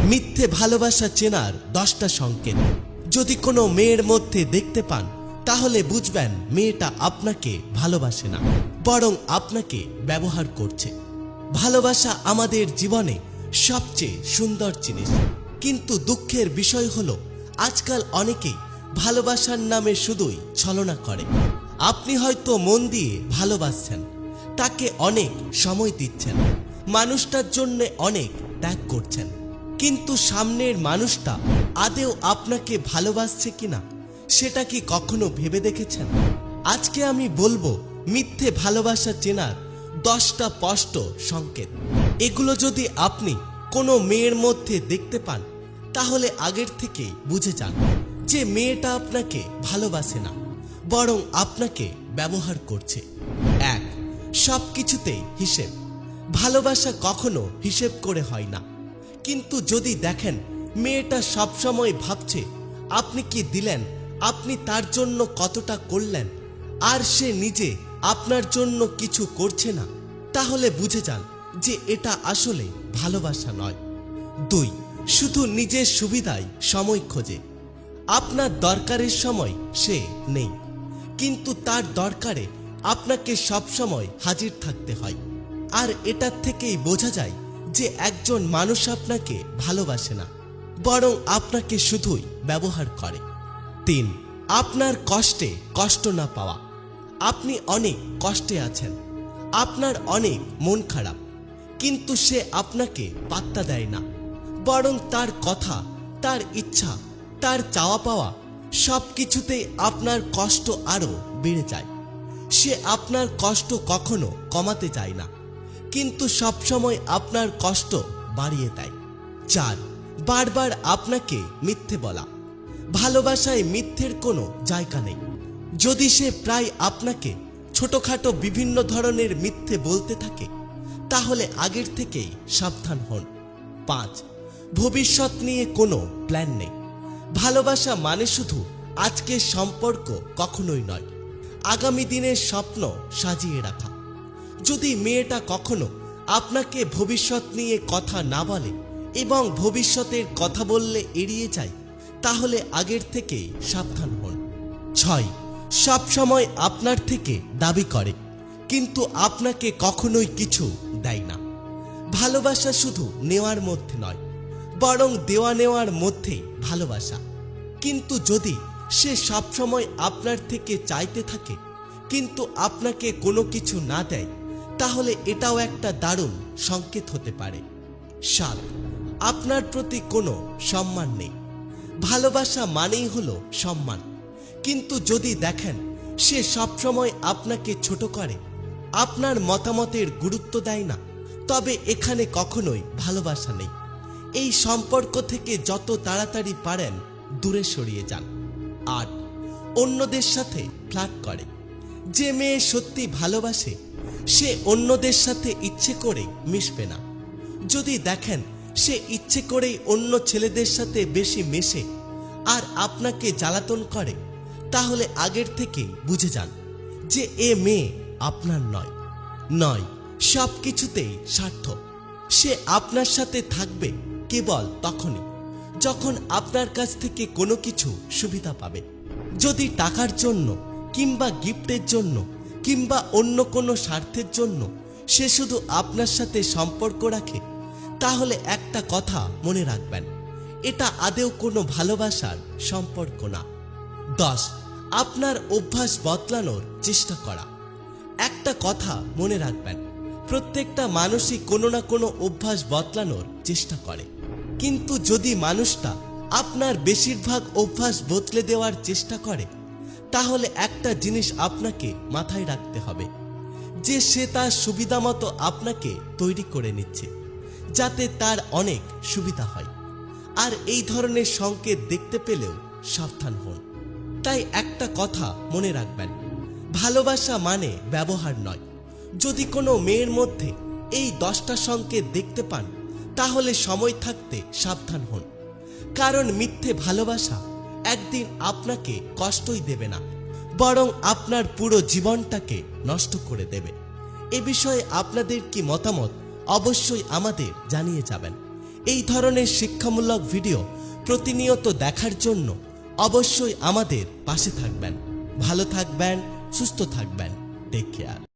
মিথ্যে ভালোবাসা চেনার 10টা সংকেত। যদি কোনো মেয়ের মধ্যে দেখতে পান তাহলে বুঝবেন মেয়েটা আপনাকে ভালোবাসে না, বরং আপনাকে ব্যবহার করছে। ভালোবাসা আমাদের জীবনে সবচেয়ে সুন্দর জিনিস, কিন্তু দুঃখের বিষয় হলো আজকাল অনেকেই ভালোবাসার নামে শুধুই ছলনা করে। আপনি হয়তো মন দিয়ে ভালোবাসছেন, তাকে অনেক সময় দিচ্ছেন, মানুষটার জন্য অনেক ত্যাগ করছেন, কিন্তু সামনের মানুষটা আদেও আপনাকে ভালোবাসছে কিনা সেটা কি কখনো ভেবে দেখেছেন? আজকে আমি বলবো মিথ্যে ভালোবাসা চেনার 10টা স্পষ্ট সংকেত। এগুলো যদি আপনি কোনো মেয়ের মধ্যে দেখতে পান তাহলে আগের থেকেই বুঝে যান যে মেয়েটা আপনাকে ভালোবাসে না, বরং আপনাকে ব্যবহার করছে। 1. সবকিছুতেই হিসেব। ভালোবাসা কখনো হিসেব করে হয় না, কিন্তু যদি দেখেন মেয়েটা সবসময় ভাবছে আপনি কি দিলেন, আপনি তার জন্য কতটা করলেন, আর সে নিজে আপনার জন্য কিছু করছে না, তাহলে বুঝে যান যে এটা আসলে ভালোবাসা নয়। 2. শুধু নিজের সুবিধায় সময় খোঁজে। আপনার দরকারের সময় সে নেই, কিন্তু তার দরকারে আপনাকে সবসময় হাজির থাকতে হয়। আর এটার থেকেই বোঝা যায় যে একজন মানুষ আপনাকে ভালোবাসে না, বরং আপনাকে শুধুই ব্যবহার করে। 3. আপনার কষ্টে কষ্ট না পাওয়া। আপনি অনেক কষ্টে আছেন, আপনার অনেক মন খারাপ, কিন্তু সে আপনাকে পাত্তা দেয় না, বরং তার কথা, তার ইচ্ছা, তার চাওয়া পাওয়া সব কিছুতেই আপনার কষ্ট আরো বেড়ে যায়। সে আপনার কষ্ট কখনো কমাতে চায় না, কিন্তু সবসময় আপনার কষ্ট বাড়িয়ে দেয়। 4. বারবার আপনাকে মিথ্যে বলা। ভালোবাসায় মিথ্যের কোনো জায়গা নেই। যদি সে প্রায় আপনাকে ছোটখাটো বিভিন্ন ধরনের মিথ্যে বলতে থাকে তাহলে আগের থেকেই সাবধান হন। 5. ভবিষ্যৎ নিয়ে কোনো প্ল্যান নেই। ভালোবাসা মানে শুধু আজকের সম্পর্ক কখনোই নয়, আগামী দিনের স্বপ্ন সাজিয়ে রাখা। যদি মেয়েটা কখনো আপনাকে ভবিষ্যৎ নিয়ে কথা না বলে এবং ভবিষ্যতের কথা বললে এড়িয়ে যায় তাহলে আগের থেকেই সাবধান হন। 6. সব সময় আপনার থেকে দাবি করে, কিন্তু আপনাকে কখনোই কিছু দেয় না। ভালোবাসা শুধু নেওয়ার মধ্যে নয়, বরং দেওয়া নেওয়ার মধ্যেই ভালোবাসা। কিন্তু যদি সে সবসময় আপনার থেকে চাইতে থাকে কিন্তু আপনাকে কোনো কিছু না দেয় তাহলে এটাও একটা দারুণ সংকেত হতে পারে। 7. আপনার প্রতি কোনো সম্মান নেই। ভালোবাসা মানেই হলো সম্মান, কিন্তু যদি দেখেন সে সবসময় আপনাকে ছোট করে, আপনার মতামতের গুরুত্ব দেয় না, তবে এখানে কখনোই ভালোবাসা নেই। এই সম্পর্ক থেকে যত তাড়াতাড়ি পারেন দূরে সরিয়ে যান। 8. অন্যদের সাথে ফ্লার্ট করে। যে মেয়ে সত্যি ভালোবাসে সে অন্যদের সাথে ইচ্ছে করে মিশবে না। যদি দেখেন সে ইচ্ছে করেই অন্য ছেলেদের সাথে বেশি মেশে আর আপনাকে জ্বালাতন করে তাহলে আগের থেকেই বুঝে যান যে এ মেয়ে আপনার নয়। সব কিছুতেই স্বার্থ। সে আপনার সাথে থাকবে কেবল তখনই যখন আপনার কাছ থেকে কোনো কিছু সুবিধা পাবে। যদি টাকার জন্য কিংবা গিফটের জন্য কিংবা অন্য কোনো স্বার্থের জন্য সে শুধু আপনার সাথে সম্পর্ক রাখে তাহলে একটা কথা মনে রাখবেন, এটা আদেও কোনো ভালোবাসার সম্পর্ক না। 10. আপনার অভ্যাস বদলানোর চেষ্টা করা। একটা কথা মনে রাখবেন, প্রত্যেকটা মানুষই কোনো না কোনো অভ্যাস বদলানোর চেষ্টা করে, কিন্তু যদি মানুষটা আপনার বেশিরভাগ অভ্যাস বদলে দেওয়ার চেষ্টা করে তাহলে একটা জিনিস আপনাকে মাথায় রাখতে হবে যে সে তার সুবিধা মতো আপনাকে তৈরি করে নিচ্ছে যাতে তার অনেক সুবিধা হয়। আর এই ধরনের সংকেত দেখতে পেলেও সাবধান হন। তাই একটা কথা মনে রাখবেন, ভালোবাসা মানে ব্যবহার নয়। যদি কোনো মেয়ের মধ্যে এই 10টা সংকেত দেখতে পান তাহলে সময় থাকতে সাবধান হন, কারণ মিথ্যে ভালোবাসা একদিন আপনাকে কষ্টই দেবে না, বরং আপনার পুরো জীবনটাকে নষ্ট করে দেবে। এ বিষয়ে আপনাদের কি মতামত অবশ্যই আমাদের জানিয়ে যাবেন এই ধরনের শিক্ষামূলক ভিডিও প্রতিনিয়ত দেখার জন্য অবশ্যই আমাদের পাশে থাকবেন। ভালো থাকবেন, সুস্থ থাকবেন। Take care.